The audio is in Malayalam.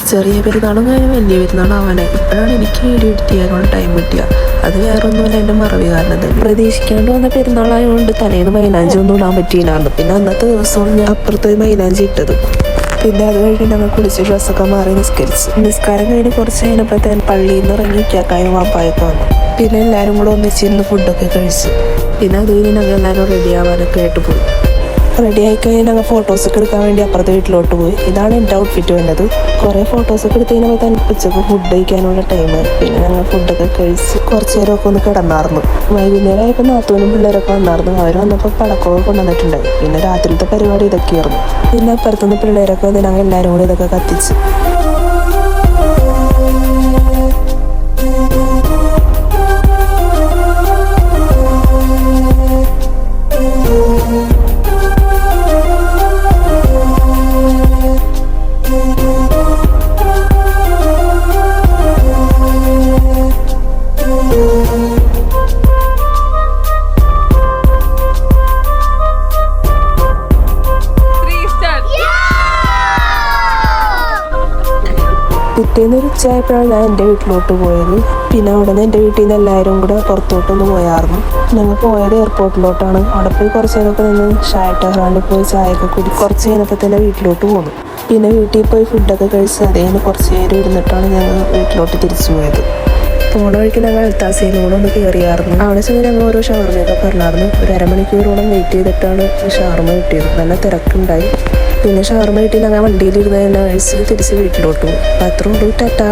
ചെറിയ പെരുന്നാളും കഴിഞ്ഞ് വലിയ പെരുന്നാളാവാനായി. ഇപ്പോഴാണ് എനിക്ക് വീഡിയോ എഡിറ്റ് ചെയ്യാനുള്ള ടൈം കിട്ടിയ. അത് വേറെ ഒന്നുമല്ല, എൻ്റെ മറവി കാരണം തന്നെ. പ്രതീക്ഷിക്കാണ്ട് വന്ന പെരുന്നാളായതുകൊണ്ട് തലേന്ന് മൈലാഞ്ചി ഒന്നും ഇടാൻ പറ്റിയില്ലായിരുന്നു. പിന്നെ അന്നത്തെ ദിവസമാണ് ഞാൻ അപ്പുറത്ത് മൈലാഞ്ചി ഇട്ടത്. പിന്നെ അത് കഴിഞ്ഞ് ഞങ്ങൾ കുളിച്ച് ഡ്രസ്സൊക്കെ മാറി നിസ്കരിച്ച്. നിസ്കാരം കഴിഞ്ഞ് കുറച്ച് കഴിഞ്ഞപ്പോഴത്തേന് പള്ളിയിൽ നിന്ന് ഇറങ്ങി കാക്കായും വാപ്പായൊക്കെ വന്നു. പിന്നെ എല്ലാവരും കൂടെ ഒന്നിച്ചിരുന്ന് ഫുഡൊക്കെ കഴിച്ച്. പിന്നെ അത് കഴിഞ്ഞ് ഞങ്ങൾ എല്ലാവരും റെഡി ആവാനൊക്കെ ആയിട്ട് പോയി. റെഡി ആയി കഴിഞ്ഞാൽ ഞങ്ങൾ ഫോട്ടോസൊക്കെ എടുക്കാൻ വേണ്ടി അപ്പുറത്തെ വീട്ടിലോട്ട് പോയി. ഇതാണ് എൻ്റെ ഔട്ട്ഫിറ്റ് വന്നത്. കുറേ ഫോട്ടോസൊക്കെ എടുത്ത് കഴിഞ്ഞപ്പോൾ തന്നെ ഉച്ചക്ക് ഫുഡ് കഴിക്കാനുള്ള ടൈമായി. പിന്നെ ഞങ്ങൾ ഫുഡൊക്കെ കഴിച്ച് കുറച്ച് നേരമൊക്കെ ഒന്ന് കിടന്നായിരുന്നു. വൈകുന്നേരം ആയപ്പോൾ നാത്തൂനും പിള്ളേരൊക്കെ വന്നായിരുന്നു. അവർ വന്നപ്പോൾ പടക്കമൊക്കെ കൊണ്ടുവന്നിട്ടുണ്ടായി. പിന്നെ രാത്രിയിലത്തെ പരിപാടി ഇതൊക്കെയായിരുന്നു. പിന്നെ അപ്പുറത്തുനിന്ന് പിള്ളേരൊക്കെ വന്ന് ഞങ്ങൾ എല്ലാവരും കൂടി ഇതൊക്കെ കത്തിച്ച്. പിറ്റേന്ന് ഒരു ഉച്ചയായപ്പോഴാണ് ഞാൻ എൻ്റെ വീട്ടിലോട്ട് പോയത്. പിന്നെ അവിടെ നിന്ന് എൻ്റെ വീട്ടിൽ നിന്ന് എല്ലാവരും കൂടെ പുറത്തോട്ടൊന്ന് പോയായിരുന്നു. ഞങ്ങൾ പോയത് എയർപോർട്ടിലോട്ടാണ്. അവിടെ പോയി കുറച്ച് നേരമൊക്കെ നിന്ന് ഷായ് പോയി ചായയൊക്കെ കുടി കുറച്ച് കഴിഞ്ഞപ്പോൾ തന്നെ വീട്ടിലോട്ട് പോന്നു. പിന്നെ വീട്ടിൽ പോയി ഫുഡൊക്കെ കഴിച്ച് അതേന്ന് കുറച്ച് നേരം ഇരുന്നിട്ടാണ് ഞങ്ങൾ വീട്ടിലോട്ട് തിരിച്ചു പോയത്. പോണ വഴിക്ക് ഞങ്ങൾ അൽത്താസയിലൂടെ ഒന്ന് കയറിയായിരുന്നു. അവിടെ ചെന്ന് ഞങ്ങൾ ഓരോ ഷവർമയൊക്കെ പറഞ്ഞായിരുന്നു. ഒരു അരമണിക്കൂറോളം വെയിറ്റ് ചെയ്തിട്ടാണ് ഷവർമ കിട്ടിയത്. നല്ല തിരക്കുണ്ടായി. പിന്നെ ഷവർമ കിട്ടി ഞങ്ങൾ വണ്ടിയിലിരുന്ന് തന്നെ കഴിച്ച് തിരിച്ച് വീട്ടിലോട്ട് പോകും. അപ്പം അത്രയും ടാറ്റാ.